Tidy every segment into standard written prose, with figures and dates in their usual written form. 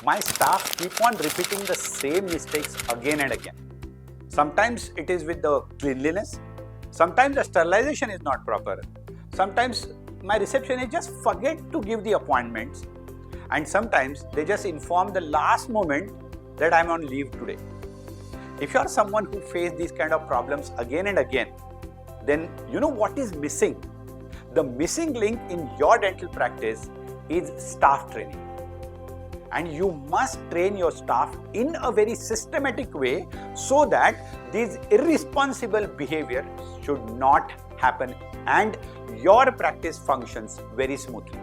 my staff keep on repeating the same mistakes again and again. Sometimes it is with the cleanliness, sometimes the sterilization is not proper, sometimes my receptionist just forget to give the appointments, and sometimes they just inform the last moment that I'm on leave today. If you are someone who faces these kind of problems again and again, then you know what is missing. The missing link in your dental practice is staff training. And you must train your staff in a very systematic way so that these irresponsible behavior should not happen and your practice functions very smoothly.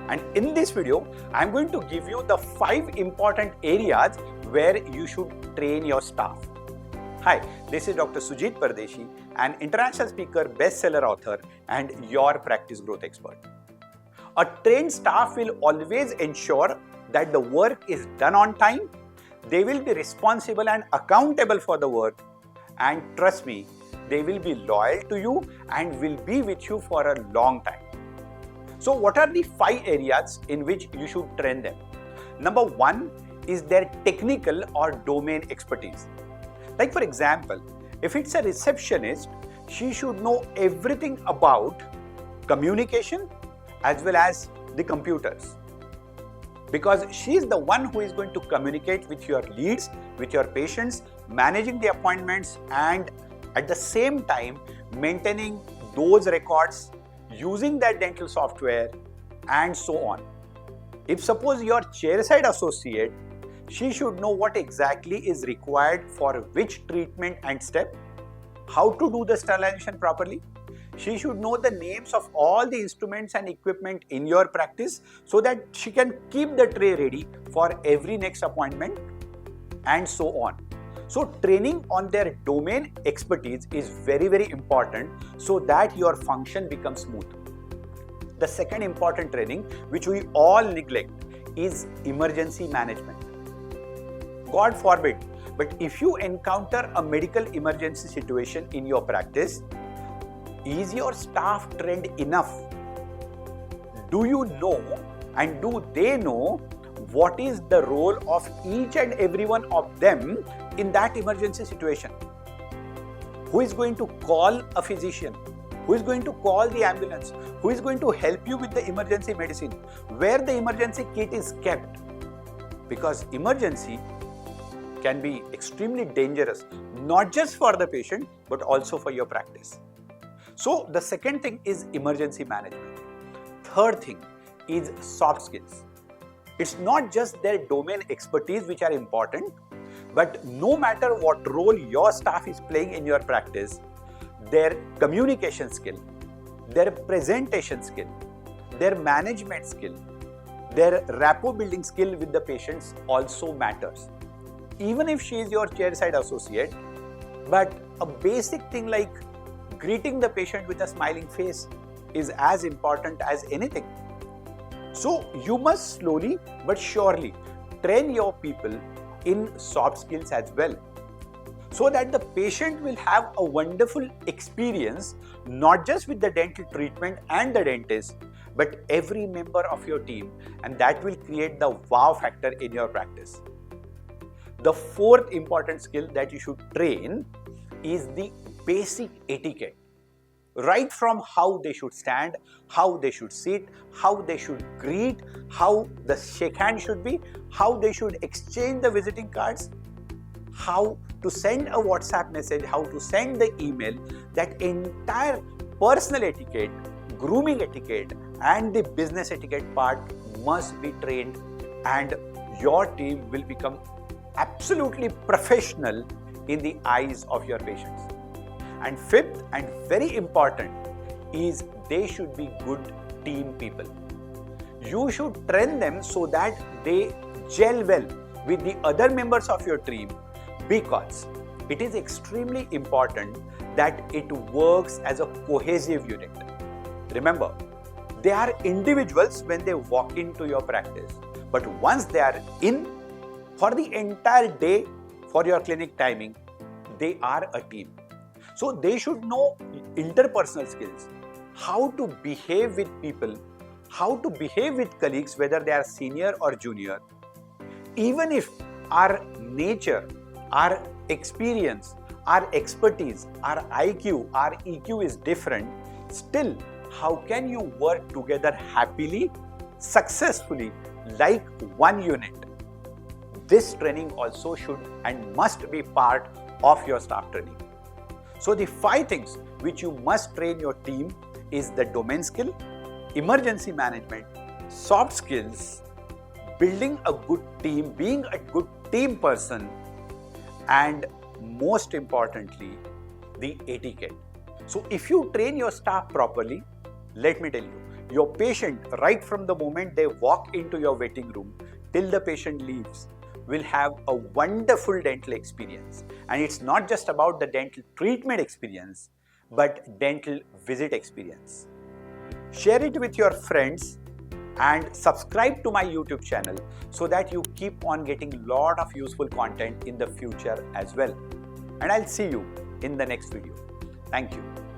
And in this video, I'm going to give you the 5 important areas where you should train your staff. Hi, this is Dr. Sujit Pardeshi, an international speaker, bestseller author, and your practice growth expert. A trained staff will always ensure that the work is done on time, they will be responsible and accountable for the work, and trust me, they will be loyal to you and will be with you for a long time. So what are the 5 areas in which you should train them? Number 1 is their technical or domain expertise. Like for example, if it's a receptionist, she should know everything about communication as well as the computers. Because she is the one who is going to communicate with your leads, with your patients, managing the appointments, and at the same time maintaining those records, using that dental software, and so on. If suppose your chairside associate, she should know what exactly is required for which treatment and step, how to do the sterilization properly. She should know the names of all the instruments and equipment in your practice so that she can keep the tray ready for every next appointment, and so on. So training on their domain expertise is very, very important so that your function becomes smooth. The second important training which we all neglect is emergency management. God forbid, but if you encounter a medical emergency situation in your practice, is your staff trained enough? Do you know and do they know what is the role of each and every one of them in that emergency situation? Who is going to call a physician? Who is going to call the ambulance? Who is going to help you with the emergency medicine? Where the emergency kit is kept? Because emergency can be extremely dangerous, not just for the patient, but also for your practice. So the second thing is emergency management. Third thing is soft skills. It's not just their domain expertise which are important, but no matter what role your staff is playing in your practice, their communication skill, their presentation skill, their management skill, their rapport building skill with the patients also matters. Even if she is your chairside associate, but a basic thing like greeting the patient with a smiling face is as important as anything. So you must slowly but surely train your people in soft skills as well, so that the patient will have a wonderful experience not just with the dental treatment and the dentist, but every member of your team, and that will create the wow factor in your practice. The fourth important skill that you should train is the basic etiquette. Right from how they should stand, how they should sit, how they should greet, how the shake hand should be, how they should exchange the visiting cards, how to send a WhatsApp message, how to send the email. That entire personal etiquette, grooming etiquette, and the business etiquette part must be trained, and your team will become absolutely professional in the eyes of your patients. And fifth and very important is they should be good team people. You should train them so that they gel well with the other members of your team, because it is extremely important that it works as a cohesive unit. Remember, they are individuals when they walk into your practice, but once they are in for the entire day for your clinic timing, they are a team. So they should know interpersonal skills, how to behave with people, how to behave with colleagues, whether they are senior or junior, even if our nature, our experience, our expertise, our IQ, our EQ is different, still, how can you work together happily, successfully, like one unit? This training also should and must be part of your staff training. So the 5 things which you must train your team is the domain skill, emergency management, soft skills, building a good team, being a good team person, and most importantly, the etiquette. So if you train your staff properly, let me tell you, your patient, right from the moment they walk into your waiting room till the patient leaves, will have a wonderful dental experience. And it's not just about the dental treatment experience, but dental visit experience. Share it with your friends and subscribe to my YouTube channel so that you keep on getting a lot of useful content in the future as well. And I'll see you in the next video. Thank you.